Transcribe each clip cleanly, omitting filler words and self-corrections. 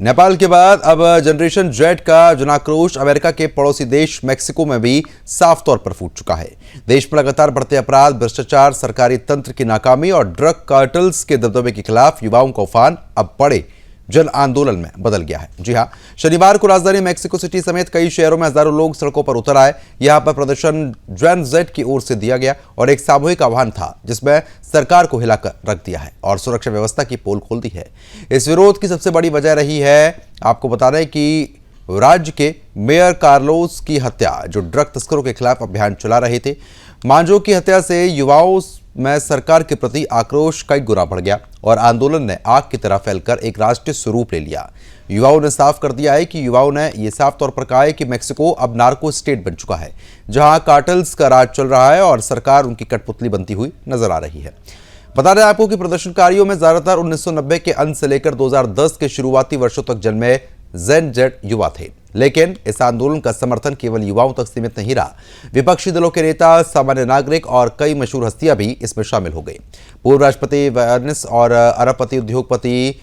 नेपाल के बाद अब जनरेशन जेड का जनाक्रोश अमेरिका के पड़ोसी देश मेक्सिको में भी साफ तौर पर फूट चुका है। देश में लगातार बढ़ते अपराध, भ्रष्टाचार, सरकारी तंत्र की नाकामी और ड्रग कार्टल्स के दबदबे के खिलाफ युवाओं का उफान अब बड़े जन आंदोलन में बदल गया है। जी हां, शनिवार को राजधानी मेक्सिको सिटी समेत कई शहरों में हजारों लोग सड़कों पर उतर आए। यहां पर प्रदर्शन जेन जेड की ओर से दिया गया और एक सामूहिक आह्वान था जिसमें सरकार को हिलाकर रख दिया है और सुरक्षा व्यवस्था की पोल खोल दी है। इस विरोध की सबसे बड़ी वजह रही है, आपको बता दें कि राज्य के मेयर कार्लोस की हत्या, जो ड्रग तस्करों के खिलाफ अभियान चला रहे थे। मांझो की हत्या से युवाओं में सरकार के प्रति आक्रोश कई गुना बढ़ गया और आंदोलन ने आग की तरह फैलकर एक राष्ट्रीय स्वरूप ले लिया। युवाओं ने साफ कर दिया है कि युवाओं ने यह साफ तौर पर कहा है कि मेक्सिको अब नार्को स्टेट बन चुका है, जहां कार्टल्स का राज चल रहा है और सरकार उनकी कठपुतली बनती हुई नजर आ रही है। बता दें आपको कि प्रदर्शनकारियों में ज्यादातर 1990 के अंत से लेकर 2010 के शुरुआती वर्षों तक जन्मे जेन जेड युवा थे, लेकिन इस आंदोलन का समर्थन केवल युवाओं तक सीमित नहीं रहा। विपक्षी दलों के नेता, सामान्य नागरिक और कई मशहूर हस्तियां भी इसमें शामिल हो गई। पूर्व राष्ट्रपति वायनिस और अरबपति उद्योगपति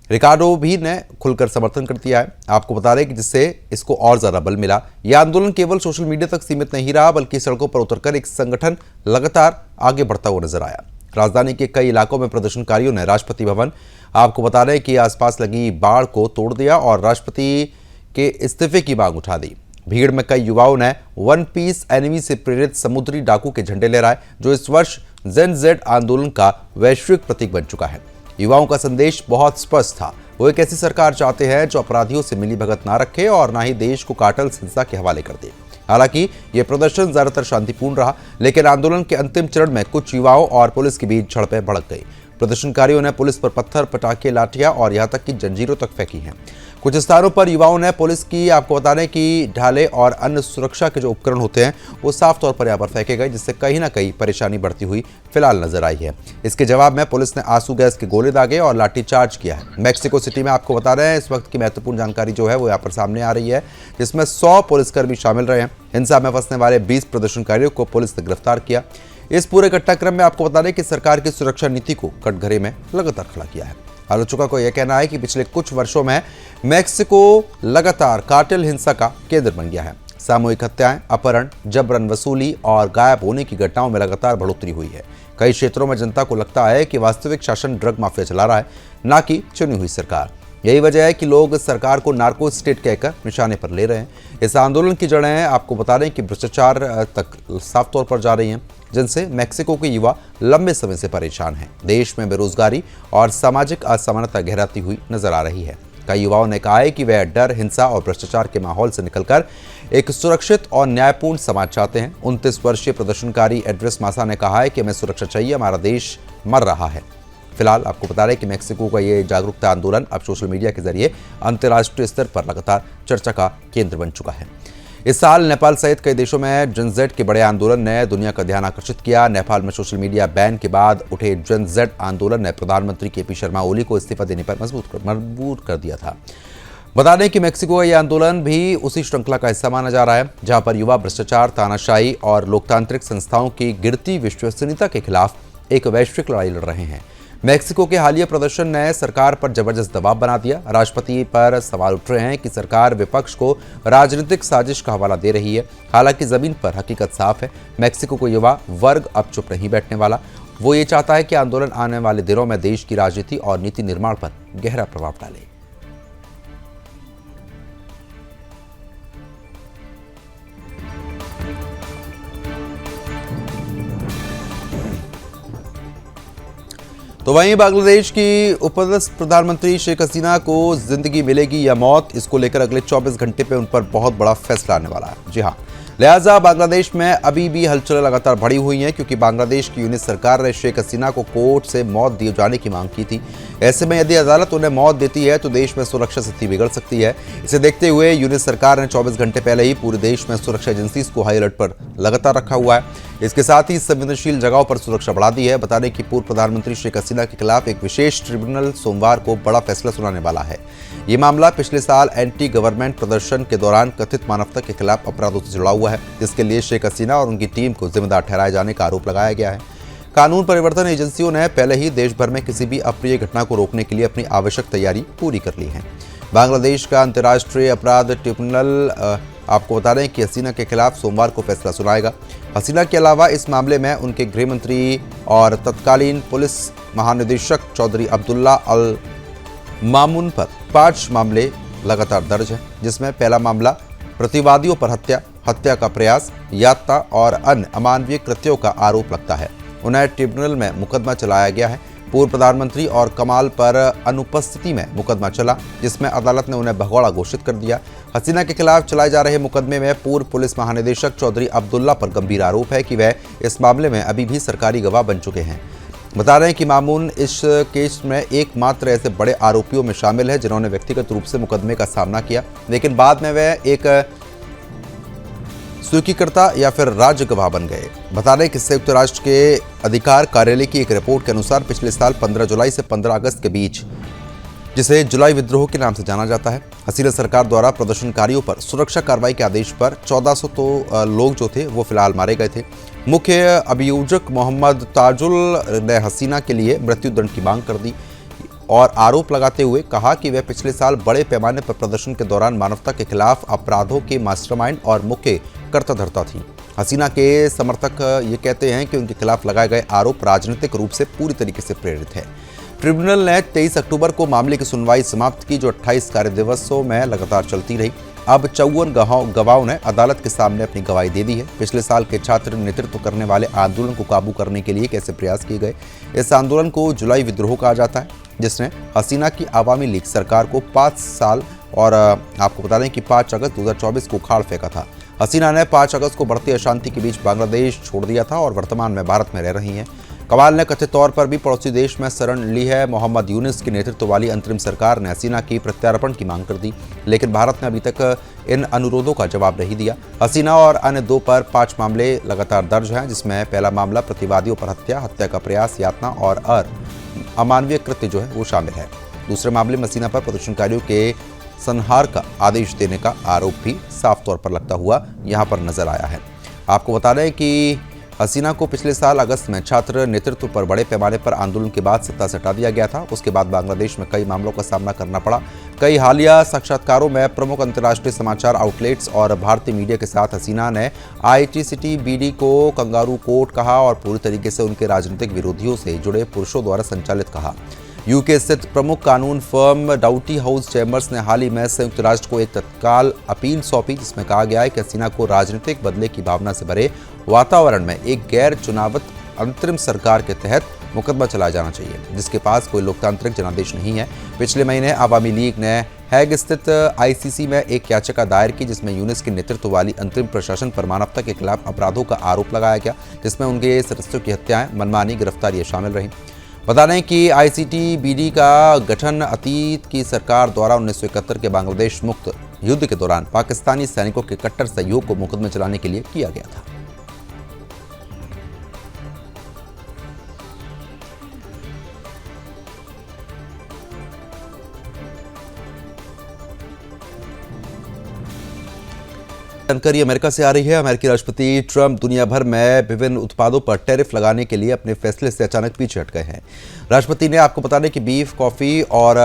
रिकार्डो भी ने खुलकर समर्थन कर दिया है। आपको बता दें कि जिससे इसको और ज्यादा बल मिला। यह आंदोलन केवल सोशल मीडिया तक सीमित नहीं रहा, बल्कि सड़कों पर उतरकर एक संगठन लगातार आगे बढ़ता हुआ नजर आया। राजधानी के कई इलाकों में प्रदर्शनकारियों ने राष्ट्रपति भवन, आपको बता दें कि आसपास लगी बाड़ को तोड़ दिया और राष्ट्रपति के इस्तीफे की मांग उठा दी। भीड़ में कई युवाओं ने वन पीस एनिमी से प्रेरित समुद्री डाकू के झंडे लहराए, जो इस वर्ष जेन जेड आंदोलन का वैश्विक प्रतीक बन चुका है। युवाओं का संदेश बहुत स्पष्ट था। वो एक ऐसी सरकार चाहते हैं जो अपराधियों से मिलीभगत ना रखे और ना ही देश को कार्टल्स हिंसा के हवाले कर दे। हालांकि यह प्रदर्शन ज्यादातर शांतिपूर्ण रहा, लेकिन आंदोलन के अंतिम चरण में कुछ युवाओं और पुलिस के बीच झड़पें भड़क गई। प्रदर्शनकारियों ने पुलिस पर पत्थर, पटाखे, लाठियां और यहां तक कि जंजीरों तक फेंकी हैं। कुछ स्थानों पर युवाओं ने पुलिस की, आपको बता दें कि ढाले और अन्य सुरक्षा के जो उपकरण होते हैं वो साफ तौर पर यहां पर फेंके गए, जिससे कहीं ना कहीं परेशानी बढ़ती हुई फिलहाल नजर आई है। इसके जवाब में पुलिस ने आंसू गैस के गोले दागे और लाठीचार्ज किया है। मेक्सिको सिटी में आपको बता रहे हैं इस वक्त की महत्वपूर्ण जानकारी जो है वो यहाँ पर सामने आ रही है, जिसमें 100 पुलिसकर्मी शामिल रहे हैं। हिंसा में फंसने वाले 20 प्रदर्शनकारियों को पुलिस ने गिरफ्तार किया। इस पूरे घटनाक्रम में आपको बता दें कि सरकार की सुरक्षा नीति को कटघरे में लगातार खड़ा किया है। आलोचकों को यह कहना है कि पिछले कुछ वर्षों में मेक्सिको लगातार कार्टेल हिंसा का केंद्र बन गया है। सामूहिक हत्याएं, अपहरण, जबरन वसूली और गायब होने की घटनाओं में लगातार बढ़ोतरी हुई है। कई क्षेत्रों में जनता को लगता है कि वास्तविक शासन ड्रग माफिया चला रहा है, ना कि चुनी हुई सरकार। यही वजह है कि लोग सरकार को नार्को स्टेट कहकर निशाने पर ले रहे हैं। इस आंदोलन की जड़ें आपको बता दें कि भ्रष्टाचार तक साफ तौर पर जा रही हैं, जिनसे मेक्सिको के युवा लंबे समय से परेशान हैं। देश में बेरोजगारी और सामाजिक असमानता गहराती हुई नजर आ रही है। कई युवाओं ने कहा है कि वह डर, हिंसा और भ्रष्टाचार के माहौल से निकलकर एक सुरक्षित और न्यायपूर्ण समाज चाहते हैं। 29 वर्षीय प्रदर्शनकारी एड्रेस मासा ने कहा है कि हमें सुरक्षा चाहिए, हमारा देश मर रहा है। फिलहाल आपको बता रहे कि मेक्सिको का ये जागरूकता आंदोलन अब सोशल मीडिया के जरिए अंतर्राष्ट्रीय स्तर पर लगातार चर्चा का केंद्र बन चुका है। इस साल नेपाल सहित कई देशों में जेन जेड के बड़े आंदोलन ने दुनिया का ध्यान आकर्षित किया। नेपाल में सोशल मीडिया बैन के बाद उठे जेन जेड आंदोलन ने प्रधानमंत्री केपी शर्मा ओली को इस्तीफा देने पर मजबूर कर दिया था। बता दें कि मेक्सिको का यह आंदोलन भी उसी श्रृंखला का हिस्सा माना जा रहा है, जहां पर युवा भ्रष्टाचार, तानाशाही और लोकतांत्रिक संस्थाओं की गिरती विश्वसनीयता के खिलाफ एक वैश्विक लड़ाई लड़ रहे हैं। मेक्सिको के हालिया प्रदर्शन ने सरकार पर जबरदस्त दबाव बना दिया। राष्ट्रपति पर सवाल उठ रहे हैं कि सरकार विपक्ष को राजनीतिक साजिश का हवाला दे रही है। हालांकि जमीन पर हकीकत साफ है, मेक्सिको को युवा वर्ग अब चुप नहीं बैठने वाला। वो ये चाहता है कि आंदोलन आने वाले दिनों में देश की राजनीति और नीति निर्माण पर गहरा प्रभाव डाले। तो वहीं बांग्लादेश की उपस्थित प्रधानमंत्री शेख हसीना को जिंदगी मिलेगी या मौत, इसको लेकर अगले 24 घंटे पे उन पर बहुत बड़ा फैसला आने वाला है। जी हां, लिहाजा बांग्लादेश में अभी भी हलचल लगातार बढ़ी हुई है, क्योंकि बांग्लादेश की यूनिट सरकार ने शेख हसीना को कोर्ट से मौत दिए जाने की मांग की थी। ऐसे में यदि अदालत उन्हें मौत देती है तो देश में सुरक्षा स्थिति बिगड़ सकती है। इसे देखते हुए यूनिट सरकार ने 24 घंटे पहले ही पूरे देश में सुरक्षा एजेंसी को हाई अलर्ट पर लगातार रखा हुआ है। इसके साथ ही संवेदनशील जगहों पर सुरक्षा बढ़ा दी है। बता दें कि पूर्व प्रधानमंत्री शेख हसीना के खिलाफ एक विशेष ट्रिब्यूनल सोमवार को बड़ा फैसला सुनाने वाला है। ये मामला पिछले साल एंटी गवर्नमेंट प्रदर्शन के दौरान कथित मानवता के खिलाफ अपराधों से जुड़ा हुआ है, जिसके लिए शेख हसीना और उनकी टीम को जिम्मेदार ठहराए जाने का आरोप लगाया गया है। कानून परिवर्तन एजेंसियों ने पहले ही देश भर में किसी भी अप्रिय घटना को रोकने के लिए अपनी आवश्यक तैयारी पूरी कर ली है। बांग्लादेश का अंतर्राष्ट्रीय अपराध ट्रिब्यूनल आपको बता रहे हैं कि हसीना के खिलाफ सोमवार को फैसला सुनाएगा। हसीना के अलावा इस मामले में उनके गृह मंत्री और तत्कालीन पुलिस महानिदेशक चौधरी अब्दुल्ला अल मामून पर 5 मामले लगातार दर्ज हैं, जिसमें पहला मामला प्रतिवादियों पर हत्या का प्रयास, यातना और अन्य अमानवीय कृत्यों का आरोप लगता है। उन्हें ट्रिब्यूनल में मुकदमा चलाया गया है। पूर्व प्रधानमंत्री और कमाल पर अनुपस्थिति में मुकदमा चला, जिसमें अदालत ने उन्हें भगोड़ा घोषित कर दिया। हसीना के खिलाफ चलाए जा रहे मुकदमे में पूर्व पुलिस महानिदेशक चौधरी अब्दुल्ला पर गंभीर आरोप है कि वह इस मामले में अभी भी सरकारी गवाह बन चुके हैं। बता रहे हैं कि मामून इस केस में एकमात्र ऐसे बड़े आरोपियों में शामिल है जिन्होंने व्यक्तिगत रूप से मुकदमे का सामना किया, लेकिन बाद में वह एक स्वीकृता या फिर राज्य गवाह बन गए। बता दें कि संयुक्त राष्ट्र के अधिकार कार्यालय की एक रिपोर्ट के अनुसार पिछले साल 15 जुलाई से 15 अगस्त के बीच, जिसे जुलाई विद्रोह के नाम से जाना जाता है, हसीना सरकार द्वारा प्रदर्शनकारियों पर सुरक्षा कार्रवाई के आदेश पर 1400 लोग जो थे वो फिलहाल मारे गए थे। मुख्य अभियोजक मोहम्मद ताजुल ने हसीना के लिए मृत्युदंड की मांग कर दी और आरोप लगाते हुए कहा कि वह पिछले साल बड़े पैमाने पर प्रदर्शन के दौरान मानवता के खिलाफ अपराधों के मास्टरमाइंड और मुख्य कर्ताधर्ता थी। हसीना के समर्थक ये कहते हैं कि उनके खिलाफ लगाए गए आरोप राजनीतिक रूप से पूरी तरीके से प्रेरित है। ट्रिब्यूनल ने 23 अक्टूबर को मामले की सुनवाई समाप्त की, जो 28 कार्य दिवसों में लगातार चलती रही। अब 54 गवाहों ने अदालत के सामने अपनी गवाही दे दी है। पिछले साल के छात्र नेतृत्व करने वाले आंदोलन को काबू करने के लिए कैसे प्रयास किए गए। इस आंदोलन को जुलाई विद्रोह कहा जाता है, जिसने हसीना की आवामी लीग सरकार को 5 साल और आपको बता दें कि 5 अगस्त 2024 को उखाड़ फेंका था। हसीना ने 5 अगस्त को बढ़ती अशांति के बीच बांग्लादेश छोड़ दिया था और वर्तमान में भारत में रह रही हैं। कमाल ने कथित तौर पर भी पड़ोसी देश में शरण ली है। मोहम्मद यूनिस की नेतृत्व वाली अंतरिम सरकार ने हसीना की प्रत्यार्पण की मांग कर दी, लेकिन भारत ने अभी तक इन अनुरोधों का जवाब नहीं दिया। हसीना और अन्य 2 पर 5 मामले लगातार दर्ज हैं, जिसमें पहला मामला प्रतिवादियों पर हत्या का प्रयास, यातना और अमानवीय कृत्य जो है वो शामिल है। दूसरे मामले में हसीना पर प्रदर्शनकारियों के संहार का आदेश देने का आरोप भी साफ तौर पर लगता हुआ यहाँ पर नजर आया है। आपको बता दें कि हसीना को पिछले साल अगस्त में छात्र नेतृत्व पर बड़े पैमाने पर आंदोलन के बाद सत्ता से हटा दिया गया था। उसके बाद बांग्लादेश में कई मामलों का सामना करना पड़ा। कई हालिया साक्षात्कारों में प्रमुख अंतर्राष्ट्रीय समाचार आउटलेट्स और भारतीय मीडिया के साथ हसीना ने ITCTBD को कंगारू कोर्ट कहा और पूरी तरीके से उनके राजनीतिक विरोधियों से जुड़े पुरुषों द्वारा संचालित कहा। यूके स्थित प्रमुख कानून फर्म डाउटी हाउस चैम्बर्स ने हाल ही में संयुक्त राष्ट्र को एक तत्काल अपील सौंपी, जिसमें कहा गया है कि हसीना को राजनीतिक बदले की भावना से भरे वातावरण में एक गैर चुनावित अंतरिम सरकार के तहत मुकदमा चलाया जाना चाहिए, जिसके पास कोई लोकतांत्रिक जनादेश नहीं है। पिछले महीने आवामी लीग ने हैग स्थित ICC में एक याचिका दायर की, जिसमें यूनिस के नेतृत्व वाली अंतरिम प्रशासन पर मानवता के खिलाफ अपराधों का आरोप लगाया गया, जिसमें उनके सदस्यों की हत्याएं, मनमानी, गिरफ्तारियां शामिल रहीं। बता दें कि ICTBD का गठन अतीत की सरकार द्वारा 1971 के बांग्लादेश मुक्त युद्ध के दौरान पाकिस्तानी सैनिकों के कट्टर सहयोग को मुकदमे चलाने के लिए किया गया था। जानकारी अमेरिका से आ रही है। अमेरिकी राष्ट्रपति ट्रंप दुनिया भर में विभिन्न उत्पादों पर टैरिफ लगाने के लिए अपने फैसले से अचानक पीछे हट गए हैं। राष्ट्रपति ने आपको बता दें कि बीफ, कॉफी और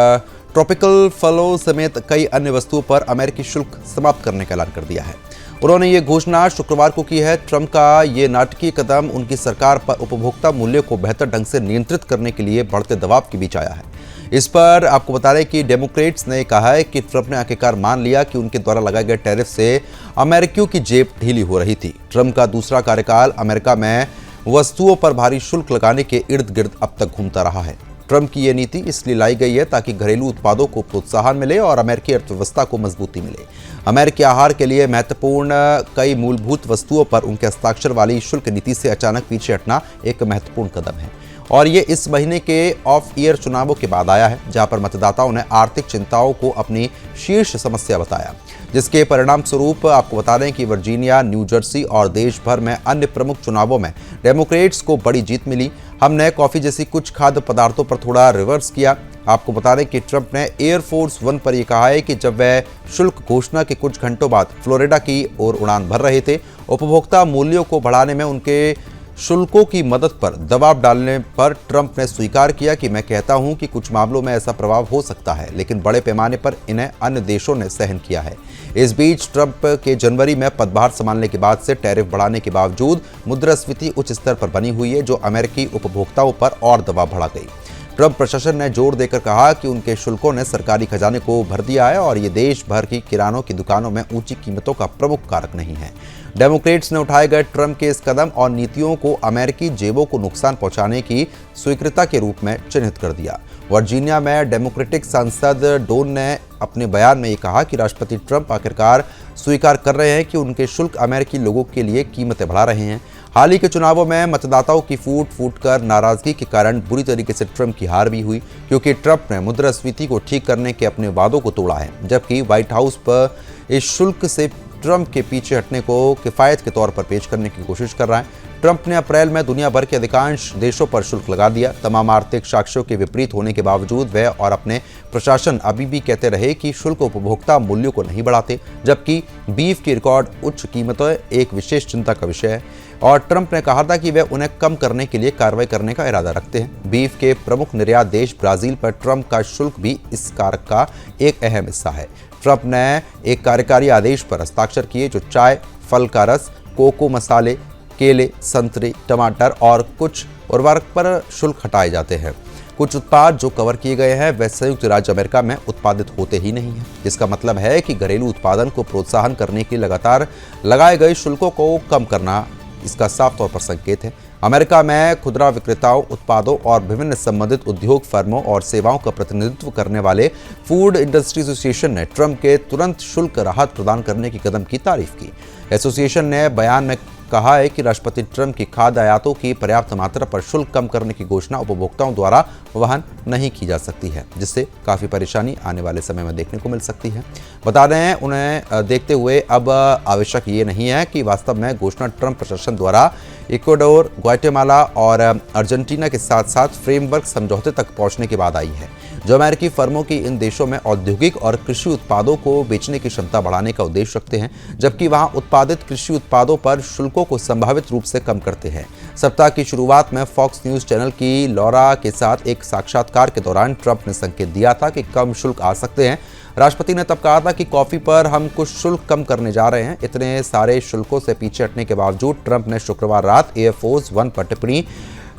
ट्रॉपिकल फलों समेत कई अन्य वस्तुओं पर अमेरिकी शुल्क समाप्त करने का ऐलान कर दिया है। उन्होंने ये घोषणा शुक्रवार को की है। ट्रंप का ये नाटकीय कदम उनकी सरकार पर उपभोक्ता मूल्य को बेहतर ढंग से नियंत्रित करने के लिए बढ़ते दबाव के बीच आया है। इस पर आपको बता दें कि डेमोक्रेट्स ने कहा है कि ट्रंप ने आखिरकार मान लिया कि उनके द्वारा लगाए गए टैरिफ से अमेरिकियों की जेब ढीली हो रही थी। ट्रंप का दूसरा कार्यकाल अमेरिका में वस्तुओं पर भारी शुल्क लगाने के इर्द गिर्द अब तक घूमता रहा है। ट्रंप की यह नीति इसलिए लाई गई है ताकि घरेलू उत्पादों को प्रोत्साहन मिले और अमेरिकी अर्थव्यवस्था को मजबूती मिले। अमेरिकी आहार के लिए महत्वपूर्ण कई मूलभूत वस्तुओं पर उनके हस्ताक्षर वाली शुल्क नीति से अचानक पीछे हटना एक महत्वपूर्ण कदम है और ये इस महीने के ऑफ ईयर चुनावों के बाद आया है, जहां पर मतदाताओं ने आर्थिक चिंताओं को अपनी शीर्ष समस्या बताया, जिसके परिणाम स्वरूप आपको बता दें कि वर्जीनिया, न्यू जर्सी और देश भर में अन्य प्रमुख चुनावों में डेमोक्रेट्स को बड़ी जीत मिली। हमने कॉफी जैसी कुछ खाद्य पदार्थों पर थोड़ा रिवर्स किया। आपको बता दें कि ट्रंप ने एयरफोर्स 1 पर यह कहा है कि जब वह शुल्क घोषणा के कुछ घंटों बाद फ्लोरिडा की ओर उड़ान भर रहे थे, उपभोक्ता मूल्यों को बढ़ाने में उनके शुल्कों की मदद पर दबाव डालने पर ट्रंप ने स्वीकार किया कि मैं कहता हूं कि कुछ मामलों में ऐसा प्रभाव हो सकता है, लेकिन बड़े पैमाने पर इन्हें अन्य देशों ने सहन किया है। इस बीच ट्रंप के जनवरी में पदभार संभालने के बाद से टैरिफ बढ़ाने के बावजूद मुद्रास्फीति उच्च स्तर पर बनी हुई है, जो अमेरिकी उपभोक्ताओं पर और दबाव बढ़ा गई। ट्रंप प्रशासन ने जोर देकर कहा कि उनके शुल्कों ने सरकारी खजाने को भर दिया है और ये देश भर की किरानों की दुकानों में ऊंची कीमतों का प्रमुख कारक नहीं है। डेमोक्रेट्स ने उठाए गए ट्रंप के इस कदम और नीतियों को अमेरिकी जेबों को नुकसान पहुंचाने की स्वीकृति के रूप में चिन्हित कर दिया। वर्जीनिया में डेमोक्रेटिक सांसद डोन ने अपने बयान में ये कहा कि राष्ट्रपति ट्रंप आखिरकार स्वीकार कर रहे हैं कि उनके शुल्क अमेरिकी लोगों के लिए कीमतें बढ़ा रहे हैं। हाल ही के चुनावों में मतदाताओं की फूट कर नाराजगी के कारण बुरी तरीके से ट्रंप की हार भी हुई, क्योंकि ट्रंप ने मुद्रास्फीति को ठीक करने के अपने वादों को तोड़ा है, जबकि व्हाइट हाउस पर इस शुल्क से ट्रंप के पीछे हटने को किफायत के तौर पर पेश करने की कोशिश कर रहा है। ट्रंप ने अप्रैल में दुनिया भर के अधिकांश देशों पर शुल्क लगा दिया। तमाम आर्थिक साक्ष्यों के विपरीत होने के बावजूद वह और अपने प्रशासन अभी भी कहते रहे कि शुल्क उपभोक्ता मूल्यों को नहीं बढ़ाते, जबकि बीफ की रिकॉर्ड उच्च कीमतें एक विशेष चिंता का विषय है और ट्रंप ने कहा था कि वे उन्हें कम करने के लिए कार्रवाई करने का इरादा रखते हैं। बीफ के प्रमुख निर्यात देश ब्राजील पर ट्रंप का शुल्क भी इस कारक का एक अहम हिस्सा है। ट्रंप ने एक कार्यकारी आदेश पर हस्ताक्षर किए जो चाय, फल का रस, कोको मसाले, केले, संतरे, टमाटर और कुछ उर्वरक पर शुल्क हटाए जाते हैं। कुछ उत्पाद जो कवर किए गए हैं वे संयुक्त राज्य अमेरिका में उत्पादित होते ही नहीं हैं, जिसका मतलब है कि घरेलू उत्पादन को प्रोत्साहन करने के लगातार लगाए गए शुल्कों को कम करना इसका साफ तौर पर संकेत है। अमेरिका में खुदरा विक्रेताओं, उत्पादों और विभिन्न संबंधित उद्योग फर्मों और सेवाओं का प्रतिनिधित्व करने वाले फूड इंडस्ट्री एसोसिएशन ने ट्रंप के तुरंत शुल्क राहत प्रदान करने के कदम की तारीफ की। एसोसिएशन ने बयान में कहा है कि राष्ट्रपति ट्रंप की खाद्य आयातों की पर्याप्त मात्रा पर शुल्क कम करने की घोषणा उपभोक्ताओं द्वारा वहन नहीं की जा सकती है, जिससे काफ़ी परेशानी आने वाले समय में देखने को मिल सकती है। बता रहे हैं उन्हें देखते हुए अब आवश्यक ये नहीं है कि वास्तव में घोषणा ट्रंप प्रशासन द्वारा इक्वाडोर, ग्वाटेमाला और अर्जेंटीना के साथ साथ फ्रेमवर्क समझौते तक पहुंचने के बाद आई है, जो अमेरिकी फर्मों की इन देशों में औद्योगिक और कृषि उत्पादों को बेचने की क्षमता बढ़ाने का उद्देश्य रखते हैं, जबकि वहां उत्पादित कृषि उत्पादों पर शुल्कों को संभावित रूप से कम करते हैं। सप्ताह की शुरुआत में फॉक्स न्यूज चैनल की लॉरा के साथ एक साक्षात्कार के दौरान ट्रंप ने संकेत दिया था कि कम शुल्क आ सकते हैं। राष्ट्रपति ने तब कहा था कि कॉफी पर हम कुछ शुल्क कम करने जा रहे हैं। इतने सारे शुल्कों से पीछे हटने के बावजूद ट्रंप ने शुक्रवार रात एयरफोर्स वन पर टिप्पणी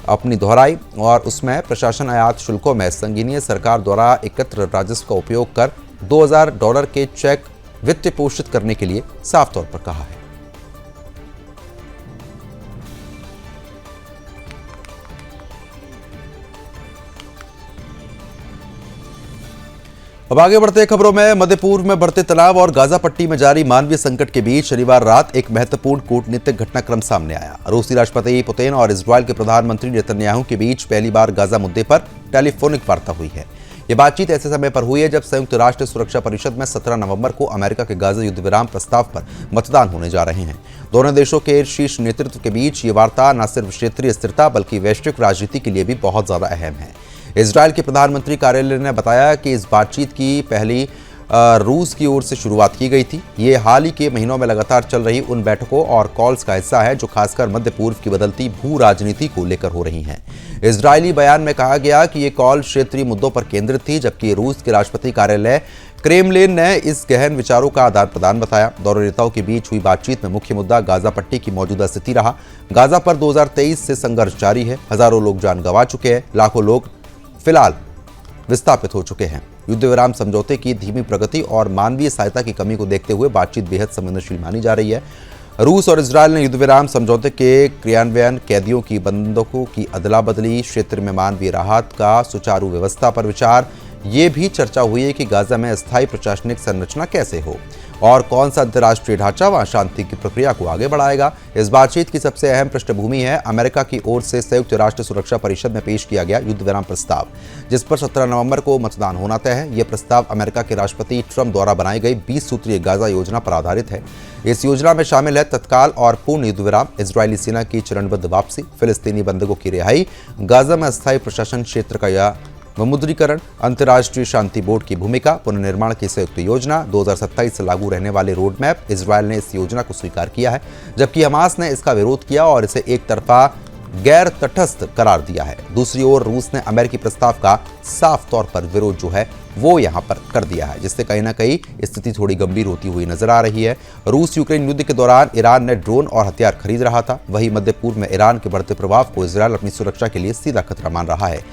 अपनी दोहराई और उसमें प्रशासन आयात शुल्कों में संगीनीय सरकार द्वारा एकत्र राजस्व का उपयोग कर $2000 के चेक वित्त पोषित करने के लिए साफ तौर पर कहा है। अब आगे बढ़ते खबरों में मध्य पूर्व में बढ़ते तनाव और गाजा पट्टी में जारी मानवीय संकट के बीच शनिवार रात एक महत्वपूर्ण कूटनीतिक घटनाक्रम सामने आया। रूसी राष्ट्रपति पुतिन और इजरायल के प्रधानमंत्री नेतन्याहू के बीच पहली बार गाजा मुद्दे पर टेलीफोनिक वार्ता हुई है। ये बातचीत ऐसे समय पर हुई है जब संयुक्त राष्ट्र सुरक्षा परिषद में 17 नवंबर को अमेरिका के गाजा युद्ध विराम प्रस्ताव पर मतदान होने जा रहे हैं। दोनों देशों के शीर्ष नेतृत्व के बीच ये वार्ता न सिर्फ क्षेत्रीय स्थिरता बल्कि वैश्विक राजनीति के लिए भी बहुत ज्यादा अहम है। इजरायल के प्रधानमंत्री कार्यालय ने बताया कि इस बातचीत की पहली रूस की ओर से शुरुआत की गई थी। ये हाल ही के महीनों में लगातार चल रही उन बैठकों और कॉल्स का हिस्सा है जो खासकर मध्य पूर्व की बदलती भू राजनीति को लेकर हो रही हैं। इजरायली बयान में कहा गया कि ये कॉल क्षेत्रीय मुद्दों पर केंद्रित थी, जबकि रूस के राष्ट्रपति कार्यालय क्रेमलिन ने इस गहन विचारों का आदान प्रदान बताया। दोनों नेताओं के बीच हुई बातचीत में मुख्य मुद्दा गाजा पट्टी की मौजूदा स्थिति रहा। गाजा पर 2023 से संघर्ष जारी है। हजारों लोग जान गंवा चुके हैं, लाखों लोग फिलहाल विस्थापित हो चुके हैं। युद्ध विराम समझौते की धीमी प्रगति और मानवीय सहायता की कमी को देखते हुए बातचीत बेहद संवेदनशील मानी जा रही है। रूस और इजरायल ने युद्ध विराम समझौते के क्रियान्वयन, कैदियों की बंधकों की अदला बदली, क्षेत्र में मानवीय राहत का सुचारू व्यवस्था पर विचार। ये भी चर्चा हुई है कि गाजा में अस्थायी प्रशासनिक संरचना कैसे हो और कौन सा अंतर्राष्ट्रीय ढांचा वहां शांति की प्रक्रिया को आगे बढ़ाएगा। इस बातचीत की सबसे अहम पृष्ठभूमि है अमेरिका की ओर से संयुक्त राष्ट्र सुरक्षा परिषद में पेश किया गया युद्ध विराम प्रस्ताव, जिस पर 17 नवंबर को मतदान होना तय है। यह प्रस्ताव अमेरिका के राष्ट्रपति ट्रंप द्वारा बनाई गई 20 सूत्रीय गाजा योजना पर आधारित है। इस योजना में शामिल है तत्काल और पूर्ण युद्ध विराम, इजरायली सेना की चरणबद्ध वापसी, फिलिस्तीनी बंधकों की रिहाई, गाजा में अस्थायी प्रशासन क्षेत्र का विमुद्रीकरण, अंतर्राष्ट्रीय शांति बोर्ड की भूमिका, पुनर्निर्माण की संयुक्त योजना, 2027 से लागू रहने वाले रोड मैप। इजरायल ने इस योजना को स्वीकार किया है, जबकि हमास ने इसका विरोध किया और इसे एक तरफा गैर तटस्थ करार दिया है। दूसरी ओर रूस ने अमेरिकी प्रस्ताव का साफ तौर पर विरोध जो है वो यहां पर कर दिया है, जिससे कहीं ना कहीं स्थिति थोड़ी गंभीर होती हुई नजर आ रही है। रूस यूक्रेन युद्ध के दौरान ईरान ने ड्रोन और हथियार खरीद रहा था, वहीं मध्य पूर्व में ईरान के बढ़ते प्रभाव को इजरायल अपनी सुरक्षा के लिए सीधा खतरा मान रहा है।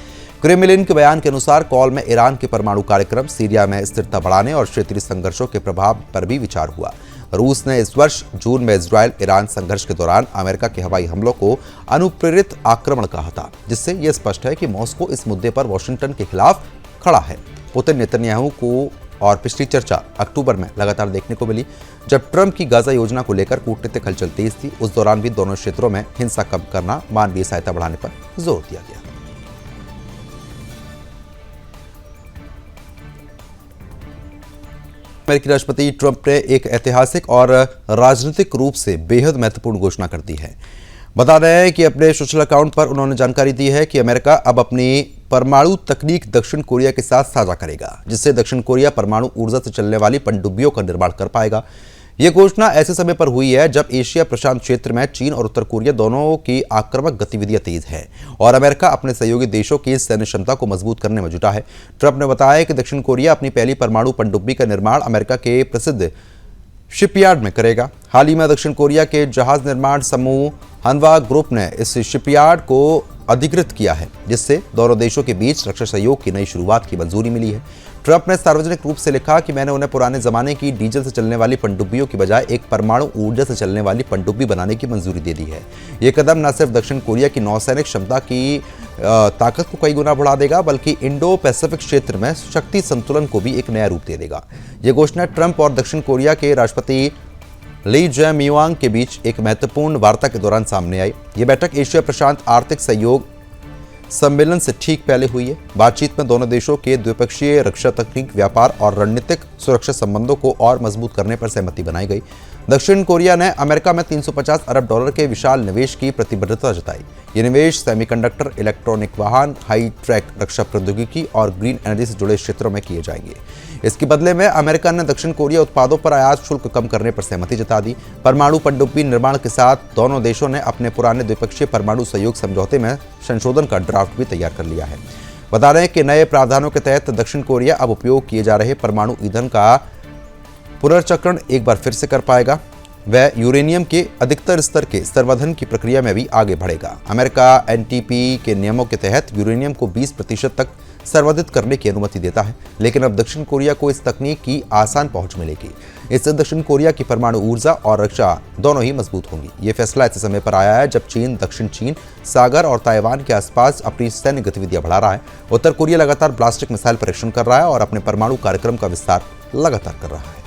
क्रेमलिन के बयान के अनुसार कॉल में ईरान के परमाणु कार्यक्रम, सीरिया में स्थिरता बढ़ाने और क्षेत्रीय संघर्षों के प्रभाव पर भी विचार हुआ। रूस ने इस वर्ष जून में इजरायल ईरान संघर्ष के दौरान अमेरिका के हवाई हमलों को अनुप्रेरित आक्रमण कहा था, जिससे यह स्पष्ट है कि मॉस्को इस मुद्दे पर वॉशिंगटन के खिलाफ खड़ा है। पुतिन नेतन्याहू को और पिछली चर्चा अक्टूबर में लगातार देखने को मिली, जब ट्रंप की गाजा योजना को लेकर कूटनीतिक हलचल तेज थी। उस दौरान भी दोनों क्षेत्रों में हिंसा कम करना, मानवीय सहायता बढ़ाने पर जोर दिया गया। अमेरिकी राष्ट्रपति ट्रंप ने एक ऐतिहासिक और राजनीतिक रूप से बेहद महत्वपूर्ण घोषणा कर दी है। बता रहे हैं कि अपने सोशल अकाउंट पर उन्होंने जानकारी दी है कि अमेरिका अब अपनी परमाणु तकनीक दक्षिण कोरिया के साथ साझा करेगा, जिससे दक्षिण कोरिया परमाणु ऊर्जा से चलने वाली पनडुब्बियों का निर्माण कर पाएगा। यह घोषणा ऐसे समय पर हुई है जब एशिया प्रशांत क्षेत्र में चीन और उत्तर कोरिया दोनों की आक्रामक गतिविधियां तेज है और अमेरिका अपने सहयोगी देशों की सैन्य क्षमता को मजबूत करने में जुटा है। ट्रंप ने बताया कि दक्षिण कोरिया अपनी पहली परमाणु पनडुब्बी का निर्माण अमेरिका के प्रसिद्ध शिपयार्ड में करेगा। हाल ही में दक्षिण कोरिया के जहाज निर्माण समूह हनवा ग्रुप ने इस शिपयार्ड को अधिकृत किया है, जिससे दोनों देशों के बीच रक्षा सहयोग की नई शुरुआत की मंजूरी मिली है। ट्रंप ने सार्वजनिक रूप से लिखा कि मैंने उन्हें पुराने जमाने की डीजल से चलने वाली पनडुब्बियों की बजाय एक परमाणु ऊर्जा से चलने वाली पनडुब्बी बनाने की मंजूरी दे दी है। ये कदम न सिर्फ दक्षिण कोरिया की नौसैनिक क्षमता की ताकत को कई गुना बढ़ा देगा, बल्कि इंडो पैसिफिक क्षेत्र में शक्ति संतुलन को भी एक नया रूप दे देगा। ये घोषणा ट्रंप और दक्षिण कोरिया के राष्ट्रपति ली जे-म्युआंग के बीच एक महत्वपूर्ण वार्ता के दौरान सामने आई। ये बैठक एशिया प्रशांत आर्थिक सहयोग सम्मेलन से ठीक पहले हुई है। बातचीत में दोनों देशों के द्विपक्षीय रक्षा, तकनीक, व्यापार और रणनीतिक सुरक्षा संबंधों को और मजबूत करने पर सहमति बनाई गई। दक्षिण कोरिया ने अमेरिका में $350 अरब के विशाल निवेश की प्रतिबद्धता जताई। ये निवेश सेमीकंडक्टर, इलेक्ट्रॉनिक वाहन, हाई ट्रैक रक्षा प्रौद्योगिकी और ग्रीन एनर्जी से जुड़े क्षेत्रों में किए जाएंगे। इसके बदले में अमेरिका ने दक्षिण कोरिया उत्पादों पर आयात शुल्क कम करने पर सहमति जता दी। परमाणु पनडुब्बी निर्माण के साथ दोनों देशों ने अपने पुराने द्विपक्षीय परमाणु सहयोग समझौते में संशोधन का ड्राफ्ट भी तैयार कर लिया है। बता रहे हैं कि नए प्रावधानों के तहत दक्षिण कोरिया अब उपयोग किए जा रहे परमाणु ईंधन का पुनर्चक्रण एक बार फिर से कर पाएगा। वह यूरेनियम के अधिकतर स्तर के संवर्धन की प्रक्रिया में भी आगे बढ़ेगा। अमेरिका एनटीपी के नियमों के तहत यूरेनियम को 20% तक संवर्धित करने की अनुमति देता है, लेकिन अब दक्षिण कोरिया को इस तकनीक की आसान पहुंच मिलेगी। इससे दक्षिण कोरिया की परमाणु ऊर्जा और रक्षा दोनों ही मजबूत होंगी। ये फैसला ऐसे समय पर आया है जब चीन दक्षिण चीन सागर और ताइवान के आसपास अपनी सैन्य गतिविधियां बढ़ा रहा है। उत्तर कोरिया लगातार बैलिस्टिक मिसाइल परीक्षण कर रहा है और अपने परमाणु कार्यक्रम का विस्तार लगातार कर रहा है।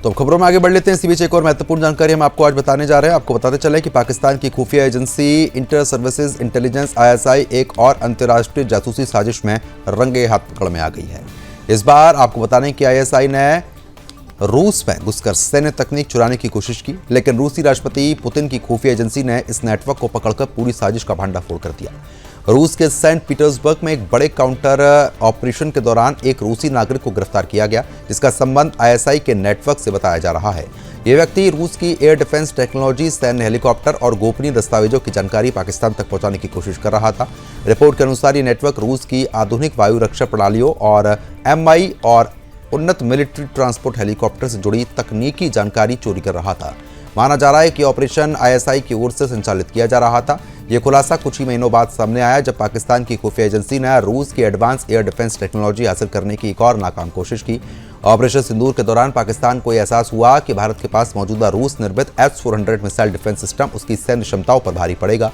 तो खबरों में आगे बढ़ लेते हैं। इसी बीच एक और महत्वपूर्ण जानकारी हम आपको आज बताने जा रहे हैं। आपको बताते चले कि पाकिस्तान की खुफिया agency inter services intelligence ISI एक और अंतर्राष्ट्रीय जासूसी साजिश में रंगे हाथ पकड़ में आ गई है। इस बार आपको बता दें कि ISI ने रूस में घुसकर सैन्य तकनीक चुराने की कोशिश की, लेकिन रूसी राष्ट्रपति पुतिन की खुफिया एजेंसी ने इस नेटवर्क को पकड़कर पूरी साजिश का भंडाफोड़ कर दिया। रूस के सेंट पीटर्सबर्ग में एक बड़े काउंटर ऑपरेशन के दौरान एक रूसी नागरिक को गिरफ्तार किया गया, जिसका संबंध ISI के नेटवर्क से बताया जा रहा है। ये व्यक्ति रूस की एयर डिफेंस टेक्नोलॉजी, सैन्य हेलीकॉप्टर और गोपनीय दस्तावेजों की जानकारी पाकिस्तान तक पहुंचाने की कोशिश कर रहा था। रिपोर्ट के अनुसार ये नेटवर्क रूस की आधुनिक वायु रक्षा प्रणालियों और MI और उन्नत मिलिट्री ट्रांसपोर्ट हेलीकॉप्टर से जुड़ी तकनीकी जानकारी चोरी कर रहा था। माना जा रहा है कि ऑपरेशन ISI की ओर से संचालित किया जा रहा था। यह खुलासा कुछ ही महीनों बाद सामने आया जब पाकिस्तान की खुफिया एजेंसी ने रूस की एडवांस एयर डिफेंस टेक्नोलॉजी हासिल करने की एक और नाकाम कोशिश की। ऑपरेशन सिंदूर के दौरान पाकिस्तान को यह एहसास हुआ कि भारत के पास मौजूदा रूस निर्मित S-400 मिसाइल डिफेंस सिस्टम उसकी सैन्य क्षमताओं पर भारी पड़ेगा।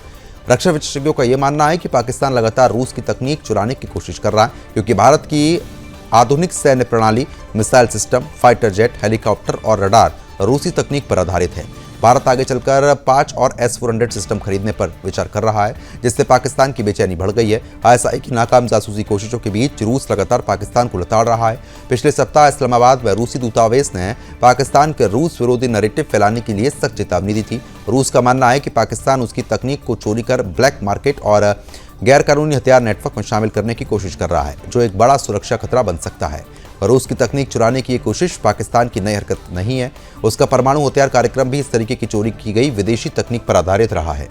रक्षा विशेषज्ञों का यह मानना है कि पाकिस्तान लगातार रूस की तकनीक चुराने की कोशिश कर रहा है, क्योंकि भारत की आधुनिक सैन्य प्रणाली, missile system, fighter jet, helicopter और रडार रूसी तकनीक पर आधारित है। भारत आगे चलकर 5 और S-400 सिस्टम खरीदने पर विचार कर रहा है, जिससे पाकिस्तान की बेचैनी बढ़ गई है। ISI की नाकाम जासूसी कोशिशों के बीच रूस लगातार पाकिस्तान को लताड़ रहा है। पिछले सप्ताह इस्लामाबाद में रूसी दूतावास ने पाकिस्तान के रूस विरोधी नैरेटिव फैलाने के लिए सख्त चेतावनी दी थी। रूस का मानना है कि पाकिस्तान उसकी तकनीक को चोरी कर ब्लैक मार्केट और गैरकानूनी हथियार नेटवर्क में शामिल करने की कोशिश कर रहा है, जो एक बड़ा सुरक्षा खतरा बन सकता है। रूस की तकनीक चुराने की ये कोशिश पाकिस्तान की नई हरकत नहीं है। उसका परमाणु हथियार कार्यक्रम भी इस तरीके की चोरी की गई विदेशी तकनीक पर आधारित रहा है।